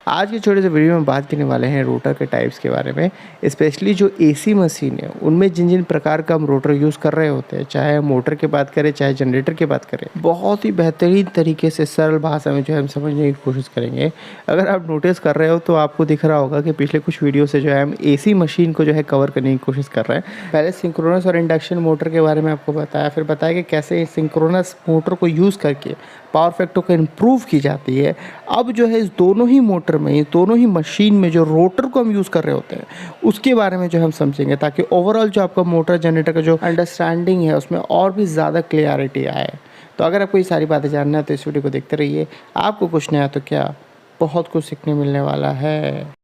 आज के छोटे से वीडियो में बात करने वाले हैं रोटर के टाइप्स के बारे में। स्पेशली जो एसी मशीन है उनमें जिन जिन प्रकार का हम रोटर यूज़ कर रहे होते हैं, चाहे हम मोटर की बात करें चाहे जनरेटर की बात करें, बहुत ही बेहतरीन तरीके से सरल भाषा में जो है हम समझने की कोशिश करेंगे। अगर आप नोटिस कर रहे हो तो आपको दिख रहा होगा कि पिछले कुछ वीडियो से जो है हम एसी मशीन को जो है कवर करने की कोशिश कर रहे हैं। पहले सिंक्रोनस और इंडक्शन मोटर के बारे में आपको बताया, फिर बताया कि कैसे सिंक्रोनस मोटर को यूज़ करके पावर फैक्टर को इम्प्रूव की जाती है। अब जो है इस दोनों ही मोटर में, दोनों ही मशीन में जो रोटर को हम यूज़ कर रहे होते हैं उसके बारे में जो हम समझेंगे, ताकि ओवरऑल जो आपका मोटर जनरेटर का जो अंडरस्टैंडिंग है उसमें और भी ज़्यादा क्लियरिटी आए। तो अगर आपको ये सारी बातें जानना है तो इस वीडियो को देखते रहिए। आपको कुछ नया तो क्या, बहुत कुछ सीखने मिलने वाला है।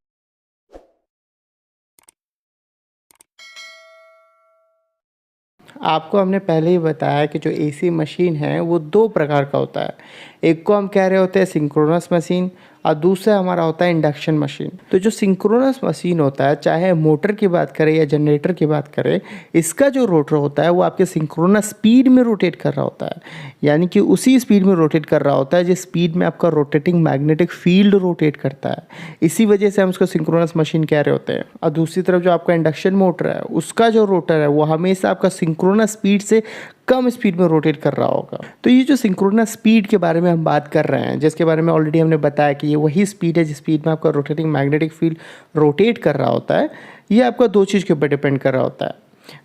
आपको हमने पहले ही बताया कि जो एसी मशीन है वो दो प्रकार का होता है। एक को हम कह रहे होते हैं सिंक्रोनस मशीन और दूसरा हमारा होता है इंडक्शन मशीन। तो जो सिंक्रोनस मशीन होता है, चाहे मोटर की बात करें या जनरेटर की बात करें, इसका जो रोटर होता है वो आपके सिंक्रोनस स्पीड में रोटेट कर रहा होता है, यानी कि उसी स्पीड में रोटेट कर रहा होता है जिस स्पीड में आपका रोटेटिंग मैग्नेटिक फील्ड रोटेट करता है। इसी वजह से हम उसको सिंक्रोनस मशीन कह रहे होते हैं। और दूसरी तरफ जो आपका इंडक्शन मोटर है उसका जो रोटर है वो हमेशा आपका सिंक्रोनस स्पीड से कम स्पीड में रोटेट कर रहा होगा। तो ये जो सिंक्रोनस स्पीड के बारे में हम बात कर रहे हैं, जिसके बारे में ऑलरेडी हमने बताया कि ये वही स्पीड है जिस स्पीड में आपका रोटेटिंग मैग्नेटिक फील्ड रोटेट कर रहा होता है, ये आपका दो चीज़ के ऊपर डिपेंड कर रहा होता है।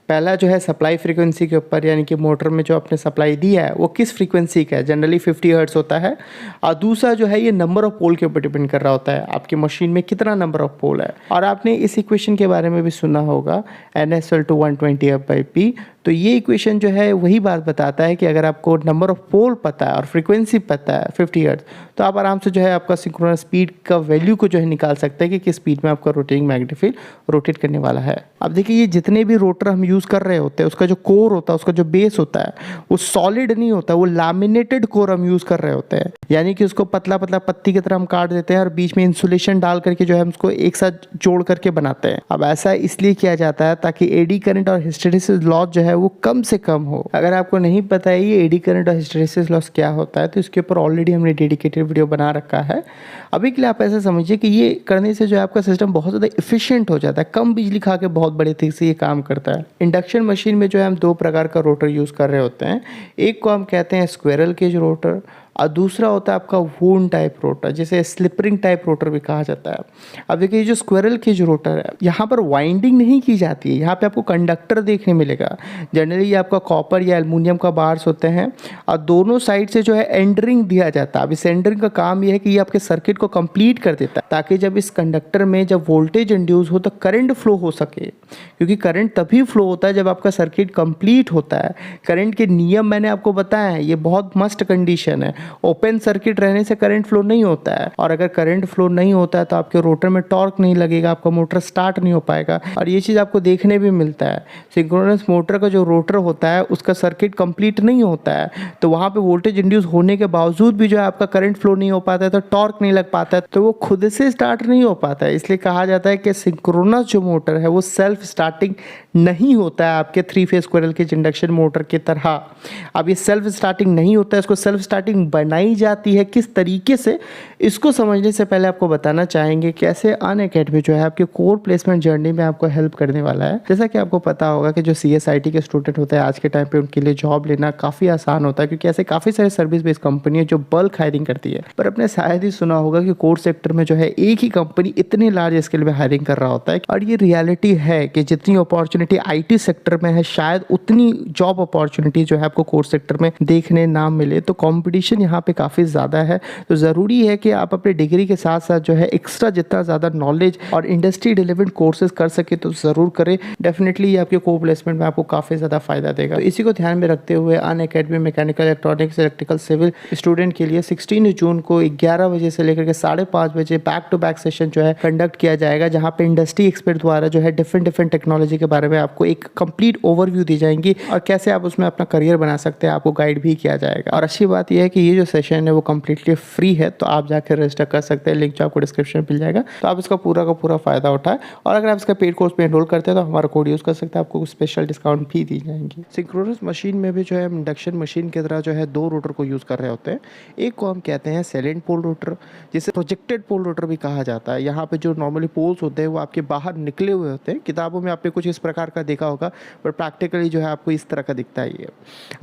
पहला जो है सप्लाई फ्रीक्वेंसी के ऊपर, यानी कि मोटर में जो आपने सप्लाई दिया है वो किस फ्रीक्वेंसी का है, जनरली 50 हर्ट्ज होता है। और दूसरा जो है ये नंबर ऑफ पोल के ऊपर डिपेंड कर रहा होता है, आपकी मशीन में कितना नंबर ऑफ पोल है। और आपने इस इक्वेशन के बारे में भी सुना होगा, NS=120F/P। तो ये इक्वेशन जो है वही बात बताता है कि अगर आपको नंबर ऑफ पोल पता है और फ्रीक्वेंसी पता है 50 हर्ट्ज, तो आप आराम से जो है आपका सिंक्रोनस स्पीड का वैल्यू को जो है निकाल सकते हैं कि किस स्पीड में आपका रोटेटिंग मैग्नेटिक फील्ड रोटेट करने वाला है। अब देखिए, ये जितने भी रोटर हम यूज़ कर रहे होते हैं उसका जो कोर होता है, उसका जो बेस होता है वो सॉलिड नहीं होता, वो लैमिनेटेड कोर हम यूज़ कर रहे होते हैं। यानी कि उसको पतला पतला पत्ती की तरह हम काट देते हैं और बीच में इंसुलेशन डाल करके जो है हम उसको एक साथ जोड़ करके बनाते हैं। अब ऐसा इसलिए किया जाता है ताकि एडी करंट और हिस्टैरिसीस लॉस जो है वो कम से कम हो। अगर आपको नहीं पता है ये एडी करंट और हिस्टैरिसीस लॉस क्या होता है तो इसके ऊपर ऑलरेडी हमने डेडिकेटेड वीडियो बना रखा है। अभी के लिए आप ऐसा समझिए कि ये करने से जो है आपका सिस्टम बहुत ज़्यादा इफिशिएंट हो जाता है, कम बिजली खा के बहुत बड़े तरीके से ये काम करता है। इंडक्शन मशीन में जो है हम दो प्रकार का रोटर यूज़ कर रहे होते हैं। एक को हम कहते हैं स्क्विरल केज रोटर और दूसरा होता है आपका वून टाइप रोटर, जिसे स्लिपरिंग टाइप रोटर भी कहा जाता है। अब देखिए, जो स्क्विरल केज रोटर है यहाँ पर वाइंडिंग नहीं की जाती है, यहाँ पे आपको कंडक्टर देखने मिलेगा। जनरली ये आपका कॉपर या एल्युमिनियम का बार्स होते हैं और दोनों साइड से जो है एंडरिंग दिया जाता है। अब इस एंडरिंग का काम ये है कि ये आपके सर्किट को कंप्लीट कर देता है, ताकि जब इस कंडक्टर में जब वोल्टेज इंड्यूस हो तो करंट फ्लो हो सके, क्योंकि करंट तभी फ्लो होता है जब आपका सर्किट कंप्लीट होता है। करंट के नियम मैंने आपको बताया है, ये बहुत मस्ट कंडीशन है। ओपन सर्किट रहने से करंट फ्लो नहीं होता है, और अगर करंट फ्लो नहीं होता है तो आपके रोटर में टॉर्क नहीं लगेगा, आपका मोटर स्टार्ट नहीं हो पाएगा। और ये चीज़ आपको देखने भी मिलता है, सिंक्रोनस मोटर का जो रोटर होता है उसका सर्किट कंप्लीट नहीं होता है, तो वहाँ पे वोल्टेज इंड्यूस होने के बावजूद भी जो है आपका करंट फ्लो नहीं हो पाता है, तो टॉर्क नहीं लग पाता है, तो वो खुद से स्टार्ट नहीं हो पाता है। इसलिए कहा जाता है कि सिंक्रोनस जो मोटर है वो सेल्फ स्टार्टिंग नहीं होता है आपके 3 phase squirrel cage induction motor की तरह। अब ये सेल्फ स्टार्टिंग नहीं होता है, इसको सेल्फ स्टार्टिंग बनाई जाती है किस तरीके से, इसको समझने से पहले आपको बताना चाहेंगे कैसे अनअकैडमी जो है आपके कोर प्लेसमेंट जर्नी में आपको हेल्प करने वाला है। जैसा कि आपको पता होगा कि जो CSIT के स्टूडेंट होते हैं आज के टाइम पे उनके लिए जॉब लेना काफ़ी आसान होता है, क्योंकि ऐसे काफ़ी सारे सर्विस बेस्ड कंपनी है जो बल्क हायरिंग करती है। पर अपने शायद ही सुना होगा कि कोर सेक्टर में जो है एक ही कंपनी इतने लार्ज स्केल में हायरिंग कर रहा होता है। और ये रियलिटी है कि जितनी अपॉर्चुनिटी IT सेक्टर में है, शायद उतनी जॉब अपॉर्चुनिटी जो है आपको कोर सेक्टर में देखने ना मिले। तो कॉम्पिटिशन यहाँ पे काफ़ी ज़्यादा है, तो ज़रूरी है कि आप अपने डिग्री के साथ साथ जो है एक्स्ट्रा जितना ज़्यादा नॉलेज और इंडस्ट्री रिलेवेंट कोर्सेज कर सके तो ज़रूर करें। डेफिनेटली ये आपके को प्लेसमेंट में आपको काफ़ी ज़्यादा फायदा देगा। तो इसी को ध्यान में रखते हुए Unacademy mechanical electronics electrical civil student के लिए 16 जून को 11 बजे से लेकर के 5:30 बजे बैक टू बैक सेशन जो है कंडक्ट किया जाएगा, जहाँ पे इंडस्ट्री एक्सपर्ट द्वारा जो है डिफरेंट टेक्नोलॉजी के बारे में आपको एक कंप्लीट ओवरव्यू दी जाएंगी और कैसे आप उसमें अपना करियर बना सकते हैं आपको गाइड भी किया जाएगा। और अच्छी बात यह है कि ये जो सेशन है वो कम्प्लीटली फ्री है, तो आप जाकर रजिस्टर कर सकते हैं, लिंक जो आपको डिस्क्रिप्शन में मिल जाएगा। तो आप इसका पूरा का पूरा फ़ायदा उठाएं, और अगर आप इसका पेड कोर्स पे एनरोल करते हैं तो हमारा कोड यूज़ कर सकते हैं, आपको कुछ स्पेशल डिस्काउंट भी दी जाएंगी। सिंक्रोनस मशीन में भी जो है इंडक्शन मशीन की तरह जो है 2 रोटर को यूज़ कर रहे होते हैं। एक को हम कहते हैं साइलेंट पोल रोटर, जिसे प्रोजेक्टेड पोल रोटर भी कहा जाता है। यहाँ पे जो नॉर्मली पोल्स होते हैं वो आपके बाहर निकले हुए होते हैं। किताबों में आपने कुछ इस प्रकार का देखा होगा, पर प्रैक्टिकली जो है आपको इस तरह का दिखता है ये।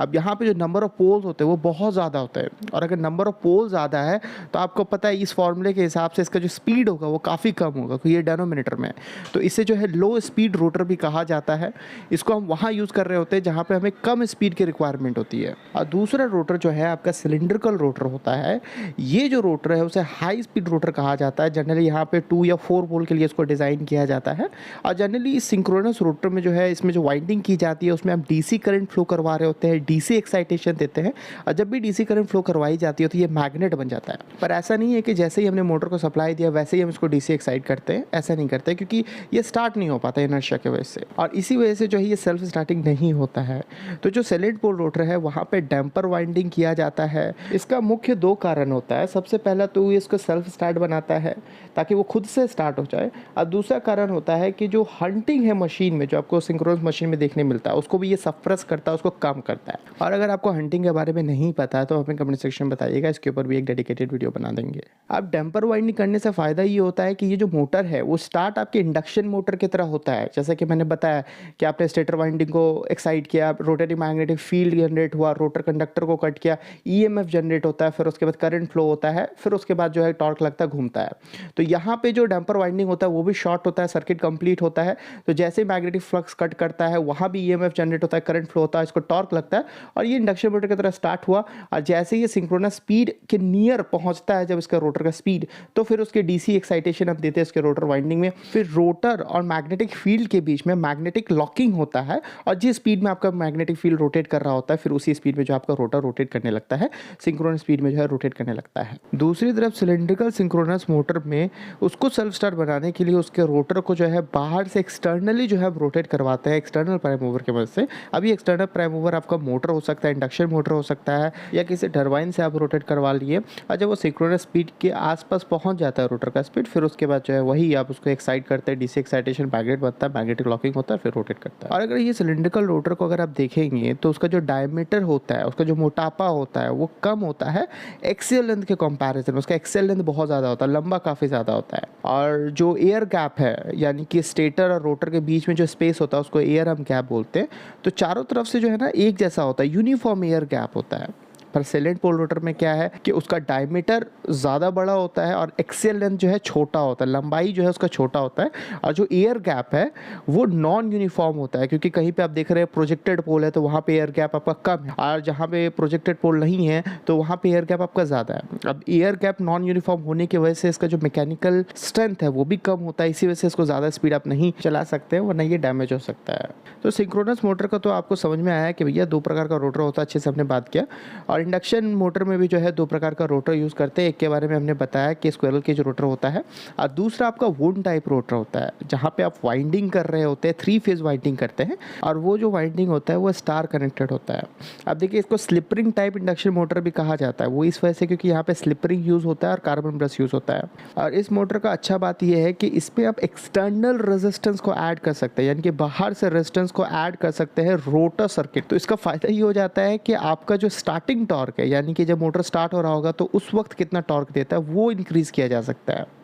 अब यहाँ पे जो नंबर ऑफ पोल्स होते हैं वो बहुत ज़्यादा होता है, और अगर नंबर ऑफ पोल ज़्यादा है तो आपको पता है इस फॉर्मूले के हिसाब से इसका जो स्पीड होगा वो काफ़ी कम होगा, क्योंकि ये डिनोमिनेटर में है। तो इसे जो है लो स्पीड रोटर भी कहा जाता है। इसको हम वहाँ यूज़ कर रहे होते हैं जहाँ पे हमें कम स्पीड की रिक्वायरमेंट होती है। और दूसरा रोटर जो है आपका सिलिंड्रिकल रोटर होता है। ये जो रोटर है उसे हाई स्पीड रोटर कहा जाता है। जनरली यहाँ पे 2 या 4 पोल के लिए इसको डिज़ाइन किया जाता है। और जनरली इस सिंक्रोनस रोटर में जो है इसमें जो वाइंडिंग की जाती है उसमें हम डीसी करंट फ्लो करवा रहे होते हैं, डीसी एक्साइटेशन देते हैं। और जब भी डीसी करंट फ्लो करवाई जाती है तो ये मैग्नेट बन जाता है। पर ऐसा नहीं है कि जैसे ही हमने मोटर को सप्लाई दिया वैसे ही हम इसको डीसी एक्साइट करते हैं, ऐसा नहीं करते, क्योंकि ये स्टार्ट नहीं हो पाता इनर्शिया की वजह से, और इसी वजह से जो है ये सेल्फ स्टार्टिंग नहीं होता है। तो जो साइलेंट पोल रोटर है वहाँ पे डैम्पर वाइंडिंग किया जाता है। इसका मुख्य 2 कारण होता है। सबसे पहला तो ये इसको सेल्फ स्टार्ट बनाता है ताकि वो खुद से स्टार्ट हो जाए, और दूसरा कारण होता है कि जो हंटिंग है मशीन में, जो आपको सिंक्रोनस मशीन में देखने मिलता है, उसको भी ये सप्रेस करता है, उसको कम करता है। और अगर आपको हंटिंग के बारे में नहीं पता है तो हमें कमेंट सेक्शन में बताइएगा, इसके ऊपर भी एक डेडिकेटेड वीडियो बना देंगे। अब डैम्पर वाइंडिंग करने से फ़ायदा ये होता है कि ये जो मोटर है वो स्टार्ट आपके इंडक्शन मोटर की तरह होता है। जैसा कि मैंने बताया कि आपने स्टेटर वाइंडिंग को एक्साइट किया, रोटेटिंग मैग्नेटिक फील्ड जनरेट हुआ, रोटर कंडक्टर को कट किया, ईएमएफ जनरेट होता है, फिर उसके बाद करंट फ्लो होता है, फिर उसके बाद जो है टॉर्क लगता है, घूमता है। तो यहाँ पे जो डैम्पर वाइंडिंग होता है वो भी शॉर्ट होता है, सर्किट कंप्लीट होता है। तो जैसे मैग्नेटिक फ्लक्स कट करता है वहाँ भी ईएमएफ जनरेट होता है, करंट फ्लो होता है, इसको टॉर्क लगता है, और ये इंडक्शन मोटर की तरह स्टार्ट हुआ। और जैसे ये सिंक्रोनस स्पीड के नियर पहुँचता है जब इसका रोटर का स्पीड, तो फिर उसके डीसी एक्साइटेशन हम देते हैं इसके रोटर वाइंडिंग में। फिर रोटर और मैग्नेटिक फील्ड के बीच में मैग्नेटिक लॉकिंग होता है, और जिस स्पीड में आपका मैग्नेटिक फील्ड रोटेट कर रहा होता है फिर उसी स्पीड में जो आपका रोटर रोटेट करने लगता है, सिंक्रोनस स्पीड में जो है रोटेट करने लगता है। दूसरी तरफ सिलिंड्रिकल सिंक्रोनस मोटर में उसको सेल्फ स्टार्ट बनाने के लिए उसके रोटर को जो है बाहर से एक्सटर्नली जो है रोटेट करवाते हैं एक्सटर्नल प्राइम मूवर की मदद से। अभी एक्सटर्नल प्राइम मूवर आपका मोटर हो सकता है, इंडक्शन मोटर हो सकता है, या किसी टरबाइन से आप रोटेट करवा लिए। और जब वो सिंक्रोनस स्पीड के आसपास पहुंच जाता है रोटर का स्पीड, फिर उसके बाद जो है वही आप उसको एक्साइट करते हैं, डीसी एक्साइटेशन मैग्नेट बनता है, मैग्नेटिक लॉकिंग होता है, फिर रोटेट करता है। और अगर ये सिलिंड्रिकल रोटर को अगर आप देखेंगे तो उसका जो डायमीटर होता है, उसका जो मोटापा होता है वो कम होता है एक्सियल लेंथ के कंपैरिजन में। उसका एक्सियल लेंथ बहुत ज़्यादा होता है, लंबा काफ़ी ज़्यादा होता है। और जो एयर गैप है, यानी कि स्टेटर और रोटर के बीच में जो स्पेस होता है उसको एयर हम गैप बोलते हैं। तो चारों तरफ से जो है ना एक जैसा होता है, यूनिफॉर्म एयर गैप होता है। पर साइलेंट पोल रोटर में क्या है कि उसका डायमीटर ज़्यादा बड़ा होता है और एक्सियल लेंथ जो है छोटा होता है, लंबाई जो है उसका छोटा होता है। और जो एयर गैप है वो नॉन यूनिफॉर्म होता है, क्योंकि कहीं पे आप देख रहे हैं प्रोजेक्टेड पोल है तो वहाँ पे एयर गैप आपका कम है, और जहाँ पे प्रोजेक्टेड पोल नहीं है तो वहाँ पे एयर गैप आपका ज़्यादा है। अब एयर गैप नॉन यूनिफॉर्म होने की वजह से इसका जो मैकेनिकल स्ट्रेंथ है वो भी कम होता है, इसी वजह से इसको ज़्यादा स्पीड आप नहीं चला सकते हैं, वरना ये डैमेज हो सकता है। तो सिंक्रोनस मोटर का तो आपको समझ में आया कि भैया 2 प्रकार का रोटर होता है, अच्छे से हमने बात किया। और इंडक्शन मोटर में भी जो है 2 प्रकार का रोटर यूज़ करते हैं। एक के बारे में हमने बताया कि स्क्विरल केज रोटर होता है, और दूसरा आपका वुंड टाइप रोटर होता है, जहाँ पे आप वाइंडिंग कर रहे होते हैं, 3 फेज वाइंडिंग करते हैं, और वो जो वाइंडिंग होता है वो स्टार कनेक्टेड होता है। अब देखिए इसको स्लिपरिंग टाइप इंडक्शन मोटर भी कहा जाता है, वो इस वजह से क्योंकि यहाँ पे स्लिपरिंग यूज़ होता है और कार्बन ब्रश यूज़ होता है। और इस मोटर का अच्छा बात यह है कि इस पर आप एक्सटर्नल रेजिस्टेंस को ऐड कर सकते हैं, यानी कि बाहर से रेजिस्टेंस को ऐड कर सकते हैं रोटर सर्किट। तो इसका फ़ायदा ये हो जाता है कि आपका जो स्टार्टिंग टॉर्क है, यानी कि जब मोटर स्टार्ट हो रहा होगा तो उस वक्त कितना टॉर्क देता है वो इंक्रीज़ किया जा सकता है।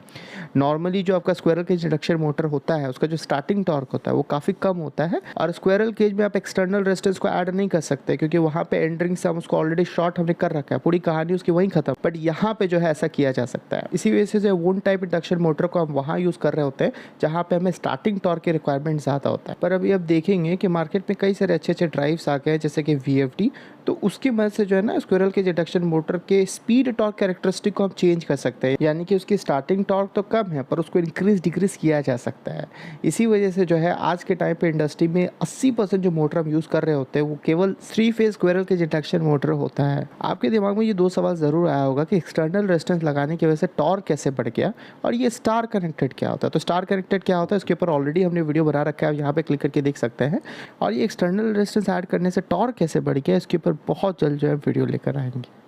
नॉर्मली जो आपका स्क्विरल केज इंडक्शन मोटर होता है उसका जो स्टार्टिंग टॉर्क होता है वो काफ़ी कम होता है, और स्क्विरल केज में आप एक्सटर्नल रेजिस्टेंस को ऐड नहीं कर सकते, क्योंकि वहाँ पे एंडरिंग से हम उसको ऑलरेडी शॉर्ट हमने कर रखा है, पूरी कहानी उसकी वहीं खत्म। बट यहाँ पे जो है ऐसा किया जा सकता है। इसी वजह से वुंड टाइप इंडक्शन मोटर को हम वहाँ यूज़ कर रहे होते हैं जहाँ पे हमें स्टार्टिंग टॉर्क की रिक्वायरमेंट ज़्यादा होता है। पर अभी आप देखेंगे कि मार्केट में कई सारे अच्छे अच्छे ड्राइव्स आ गए हैं, जैसे कि VFD, तो उसकी मदद से जो है ना स्क्विरल केज इंडक्शन मोटर के स्पीड टॉर्क कैरेक्टरिस्टिक को हम चेंज कर सकते हैं, यानी कि उसकी स्टार्टिंग टॉर्क तो कम है पर उसको इंक्रीज डिक्रीज किया जा सकता है। इसी वजह से जो है आज के टाइम पे इंडस्ट्री में 80% जो मोटर हम यूज़ कर रहे होते हैं वो केवल 3 phase squirrel cage induction motor होता है। आपके दिमाग में ये 2 सवाल ज़रूर आया होगा कि एक्सटर्नल रेजिस्टेंस लगाने की वजह से टॉर्क कैसे बढ़ गया, और ये स्टार कनेक्टेड क्या होता है। तो स्टार कनेक्टेड क्या होता है इसके ऊपर ऑलरेडी हमने वीडियो बना रखा है, आप यहाँ पे क्लिक करके देख सकते हैं। और ये एक्सटर्नल रेजिस्टेंस ऐड करने से टॉर्क कैसे बढ़ गया इसके ऊपर बहुत जल्द जो है वीडियो लेकर आएंगे।